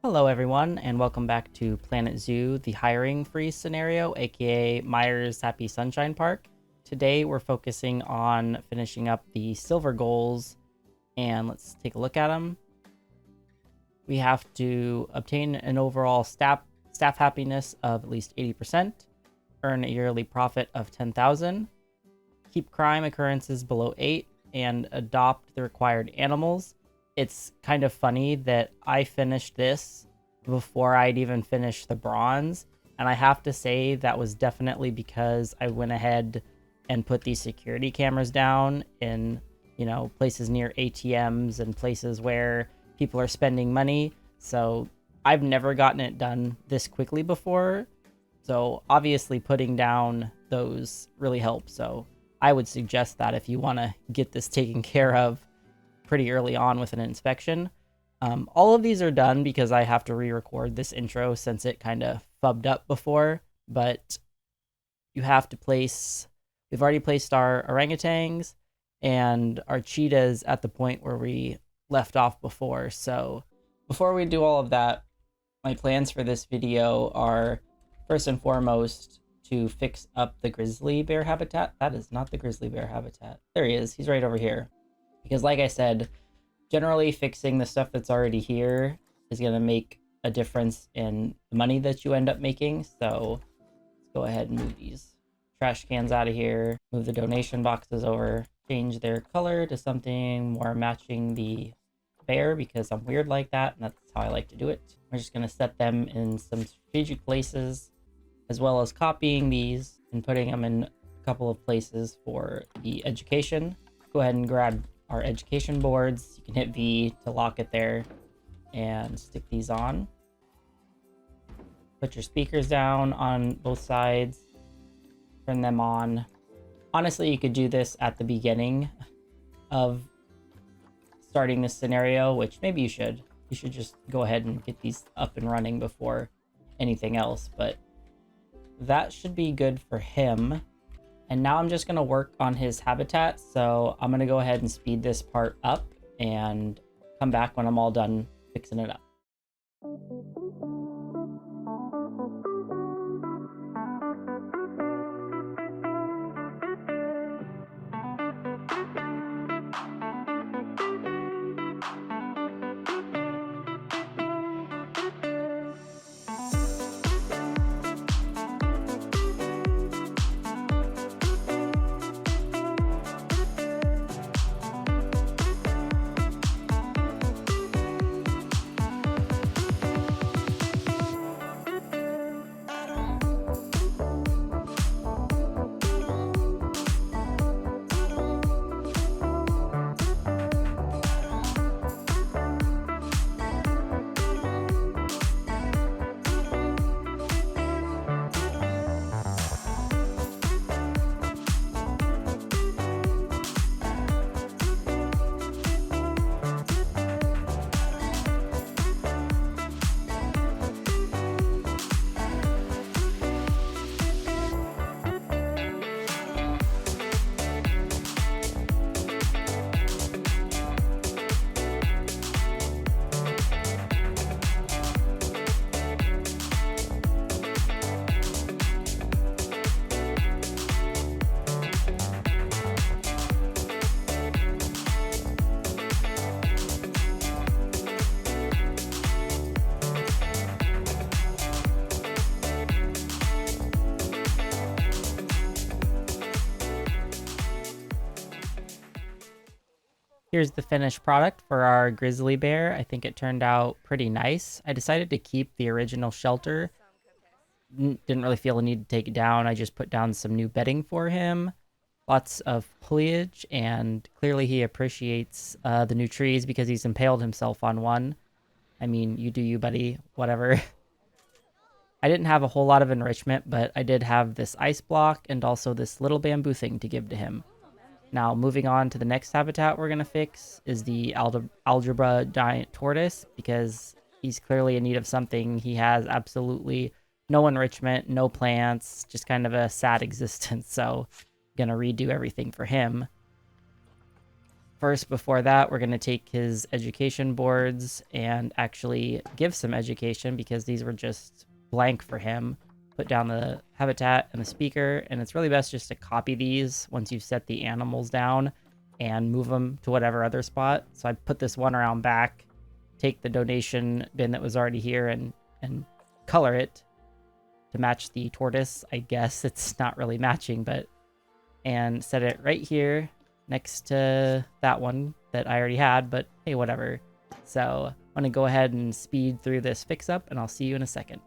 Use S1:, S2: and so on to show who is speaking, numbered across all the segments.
S1: Hello everyone, and welcome back to Planet Zoo, the hiring freeze scenario, aka Myers Happy Sunshine Park. Today we're focusing on finishing up the silver goals, and let's take a look at them. We have to obtain an overall staff happiness of at least 80%, earn a yearly profit of 10,000, keep crime occurrences below 8, and adopt the required animals. It's kind of funny that I finished this before I'd even finished the bronze. And I have to say that was definitely because I went ahead and put these security cameras down in, places near ATMs and places where people are spending money. So I've never gotten it done this quickly before. So obviously putting down those really helps. So I would suggest that if you want to get this taken care of pretty early on with an inspection. All of these are done because I have to re-record this intro since it kind of fubbed up before, but you have to we've already placed our orangutans and our cheetahs at the point where we left off before. So before we do all of that, my plans for this video are first and foremost to fix up the grizzly bear habitat. That is not the grizzly bear habitat. There he is. He's right over here. Because like I said, generally fixing the stuff that's already here is going to make a difference in the money that you end up making. So let's go ahead and move these trash cans out of here, move the donation boxes over, change their color to something more matching the bear because I'm weird like that, and that's how I like to do it. We're just going to set them in some strategic places, as well as copying these and putting them in a couple of places for the education. Go ahead and grab our education boards. You can hit V to lock it there and stick these on. Put your speakers down on both sides, turn them on. Honestly, you could do this at the beginning of starting this scenario, which maybe you should. You should just go ahead and get these up and running before anything else, but that should be good for him. And now I'm just going to work on his habitat. So I'm going to go ahead and speed this part up and come back when I'm all done fixing it up. Here's the finished product for our grizzly bear. I think it turned out pretty nice. I decided to keep the original shelter. Didn't really feel a need to take it down. I just put down some new bedding for him. Lots of foliage, and clearly he appreciates the new trees because he's impaled himself on one. I mean, you do you, buddy. Whatever. I didn't have a whole lot of enrichment, but I did have this ice block and also this little bamboo thing to give to him. Now, moving on to the next habitat we're going to fix is the algebra giant tortoise, because he's clearly in need of something. He has absolutely no enrichment, no plants, just kind of a sad existence. So I'm going to redo everything for him. first, before that, we're going to take his education boards and actually give some education because these were just blank for him. Put down the habitat and the speaker, and it's really best just to copy these once you've set the animals down and move them to whatever other spot. So I put this one around back, take the donation bin that was already here and color it to match the tortoise. I guess it's not really matching, but, and set it right here next to that one that I already had, but hey, whatever. So I'm gonna go ahead and speed through this fix up, and I'll see you in a second.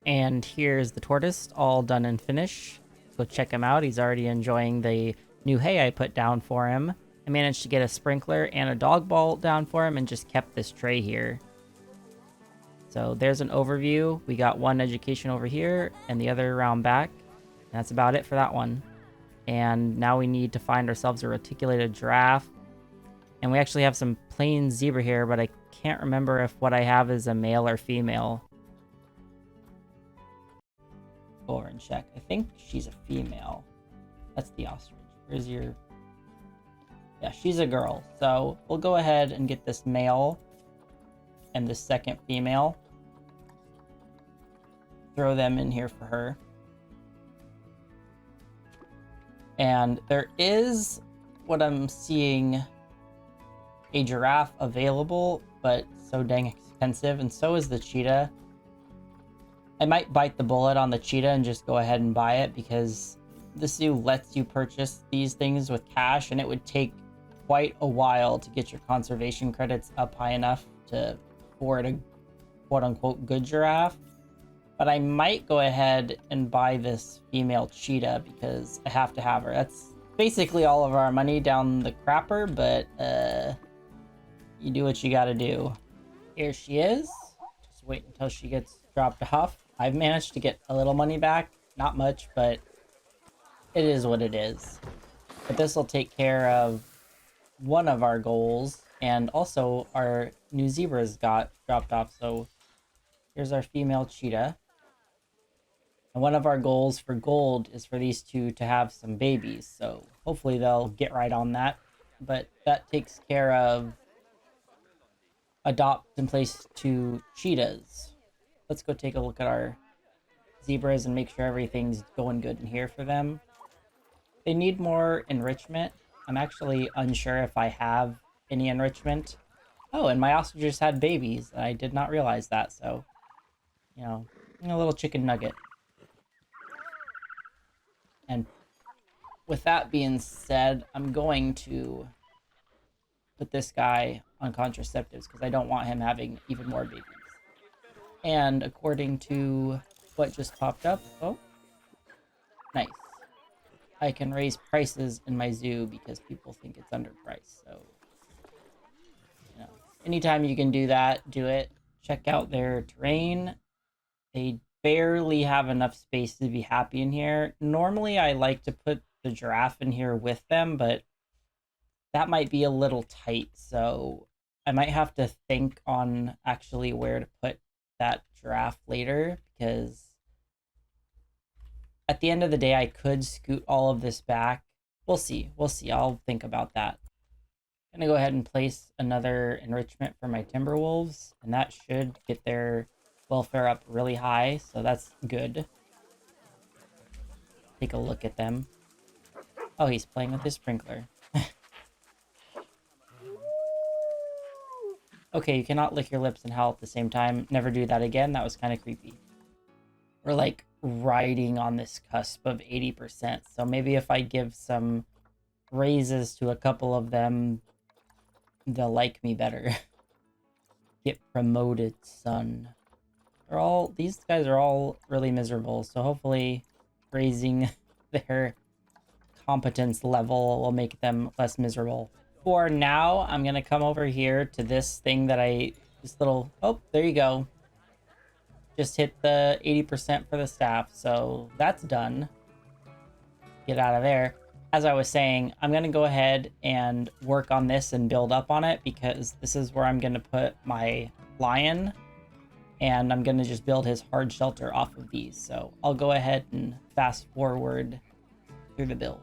S1: And here's the tortoise, all done and finished. Go check him out. He's already enjoying the new hay I put down for him. I managed to get a sprinkler and a dog ball down for him and just kept this tray here. So there's an overview. We got one education over here and the other around back. And that's about it for that one. And now we need to find ourselves a reticulated giraffe. And we actually have some plain zebra here, but I can't remember if what I have is a male or female. Go over and check. I think she's a female. That's the ostrich. Where's your... Yeah, she's a girl. So we'll go ahead and get this male and the second female. Throw them in here for her. And there is, what I'm seeing, a giraffe available, but so dang expensive, and so is the cheetah. I might bite the bullet on the cheetah and just go ahead and buy it, because the zoo lets you purchase these things with cash, and it would take quite a while to get your conservation credits up high enough to afford a quote-unquote good giraffe. But I might go ahead and buy this female cheetah because I have to have her. That's basically all of our money down the crapper, but you do what you gotta do. Here she is. Just wait until she gets dropped off. I've managed to get a little money back. Not much, but it is what it is. But this will take care of one of our goals, and also our new zebras got dropped off. So here's our female cheetah. And one of our goals for gold is for these two to have some babies. So hopefully they'll get right on that. But that takes care of adopt and place 2 cheetahs. Let's go take a look at our zebras and make sure everything's going good in here for them. They need more enrichment. I'm actually unsure if I have any enrichment. Oh, and my ostriches had babies. I did not realize that, so, you know, a little chicken nugget. And with that being said, I'm going to put this guy on contraceptives because I don't want him having even more babies. And according to what just popped up, oh, nice. I can raise prices in my zoo because people think it's underpriced. So, anytime you can do that, do it. Check out their terrain. They barely have enough space to be happy in here. Normally, I like to put the giraffe in here with them, but that might be a little tight. So I might have to think on actually where to put that giraffe later because at the end of the day, I could scoot all of this back. We'll see. We'll see. I'll think about that. I'm gonna go ahead and place another enrichment for my Timberwolves, and that should get their welfare up really high, so that's good. Take a look at them. Oh, he's playing with his sprinkler. Okay, you cannot lick your lips and howl at the same time. Never do that again. That was kind of creepy. We're like riding on this cusp of 80%, so maybe if I give some raises to a couple of them, they'll like me better. Get promoted, son. These guys are all really miserable, so hopefully raising their competence level will make them less miserable. For now, I'm gonna come over here to this thing that oh, there you go. Just hit the 80% for the staff, so that's done. Get out of there. As I was saying, I'm gonna go ahead and work on this and build up on it because this is where I'm gonna put my lion, and I'm gonna just build his hard shelter off of these. So I'll go ahead and fast forward through the build.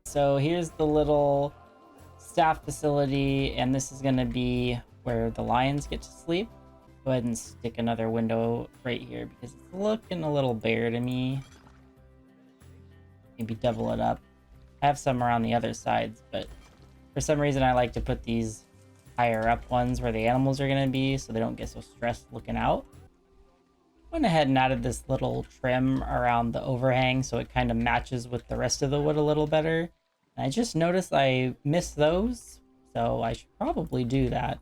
S1: So here's the little staff facility, and this is going to be where the lions get to sleep. Go ahead and stick another window right here because it's looking a little bare to me. Maybe double it up. I have some around the other sides, but for some reason I like to put these higher up ones where the animals are going to be so they don't get so stressed looking out. Went ahead and added this little trim around the overhang so it kind of matches with the rest of the wood a little better. And I just noticed I missed those, so I should probably do that.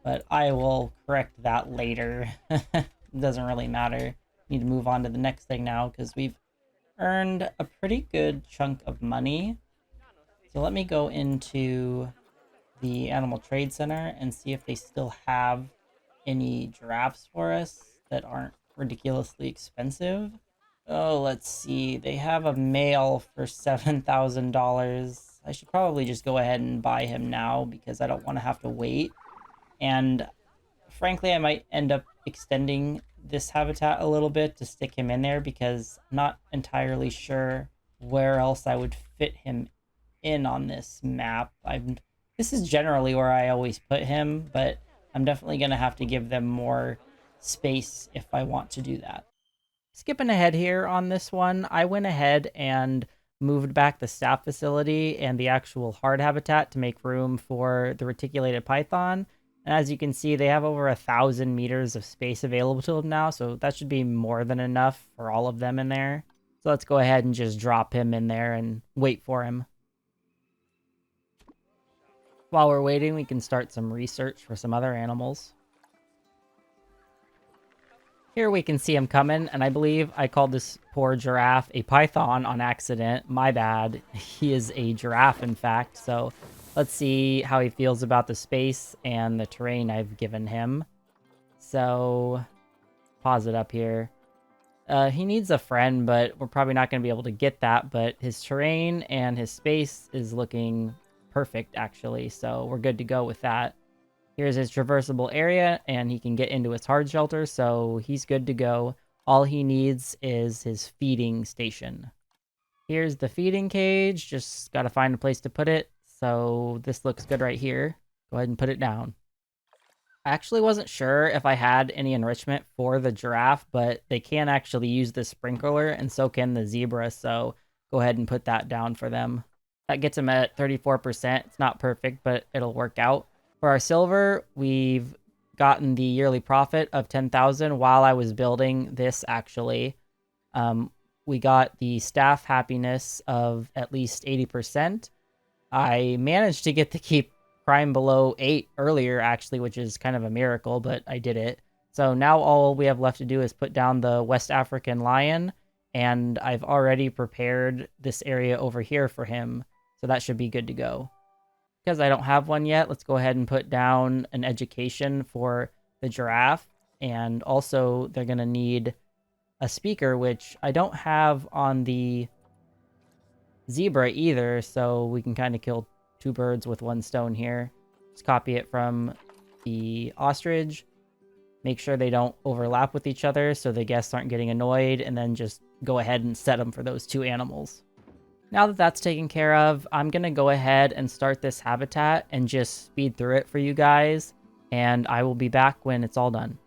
S1: But I will correct that later. It doesn't really matter. need to move on to the next thing now because we've earned a pretty good chunk of money. So let me go into the Animal Trade Center and see if they still have any giraffes for us that aren't ridiculously expensive. Oh, let's see. They have a male for $7,000. I should probably just go ahead and buy him now because I don't want to have to wait. And frankly, I might end up extending this habitat a little bit to stick him in there because I'm not entirely sure where else I would fit him in on this map. This is generally where I always put him, but I'm definitely going to have to give them more space if I want to do that. Skipping ahead here on this one, I went ahead and moved back the staff facility and the actual hard habitat to make room for the reticulated python. And as you can see, they have over 1,000 meters of space available to them now, so that should be more than enough for all of them in there. So let's go ahead and just drop him in there and wait for him. While we're waiting, we can start some research for some other animals. Here we can see him coming, and I believe I called this poor giraffe a python on accident. My bad. He is a giraffe, in fact. So let's see how he feels about the space and the terrain I've given him. So pause it up here. He needs a friend, but we're probably not going to be able to get that. But his terrain and his space is looking perfect, actually. So we're good to go with that. Here's his traversable area, and he can get into his hard shelter, so he's good to go. All he needs is his feeding station. Here's the feeding cage. Just got to find a place to put it. So this looks good right here. Go ahead and put it down. I actually wasn't sure if I had any enrichment for the giraffe, but they can actually use the sprinkler, and so can the zebra, so go ahead and put that down for them. That gets them at 34%. It's not perfect, but it'll work out. For our silver, we've gotten the yearly profit of 10,000 while I was building this, actually. We got the staff happiness of at least 80%. I managed to get to keep crime below 8 earlier, actually, which is kind of a miracle, but I did it. So now all we have left to do is put down the West African lion, and I've already prepared this area over here for him, so that should be good to go. Because I don't have one yet, let's go ahead and put down an education for the giraffe. And also, they're going to need a speaker, which I don't have on the zebra either. So we can kind of kill two birds with one stone here. Just copy it from the ostrich. Make sure they don't overlap with each other so the guests aren't getting annoyed. And then just go ahead and set them for those two animals. Now that that's taken care of, I'm going to go ahead and start this habitat and just speed through it for you guys, and I will be back when it's all done.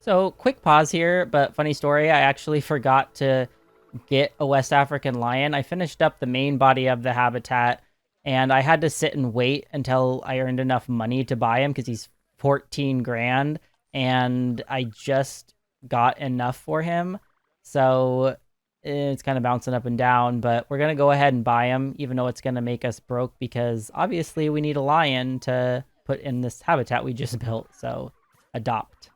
S1: So, quick pause here, but funny story, I actually forgot to get a West African lion. I finished up the main body of the habitat, and I had to sit and wait until I earned enough money to buy him because he's 14 grand, and I just got enough for him. So, it's kind of bouncing up and down, but we're going to go ahead and buy him, even though it's going to make us broke because obviously we need a lion to put in this habitat we just built. So, adopt.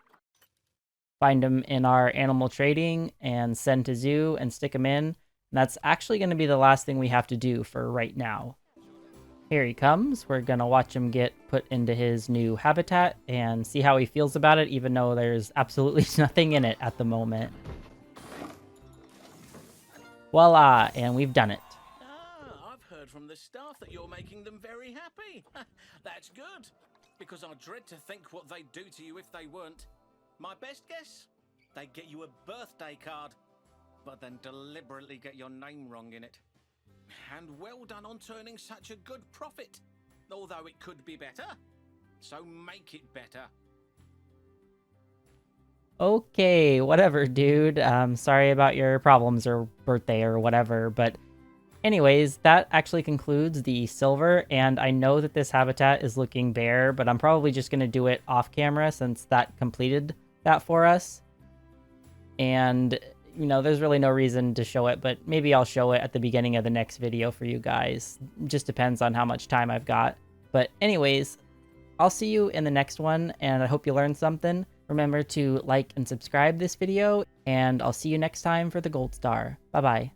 S1: Find them in our animal trading and send to zoo and stick them in. And that's actually going to be the last thing we have to do for right now. Here he comes. We're going to watch him get put into his new habitat and see how he feels about it, even though there's absolutely nothing in it at the moment. Voila, and we've done it.
S2: Ah, I've heard from the staff that you're making them very happy. That's good, because I dread to think what they'd do to you if they weren't. My best guess? They'd get you a birthday card, but then deliberately get your name wrong in it. And well done on turning such a good profit, although it could be better. So make it better.
S1: Okay, whatever, dude. Sorry about your problems or birthday or whatever, but anyways, that actually concludes the silver, and I know that this habitat is looking bare, but I'm probably just going to do it off camera since that completed that for us. And, you know, there's really no reason to show it, but maybe I'll show it at the beginning of the next video for you guys. Just depends on how much time I've got. But anyways, I'll see you in the next one, and I hope you learned something. Remember to like and subscribe this video, and I'll see you next time for the gold star. Bye-bye.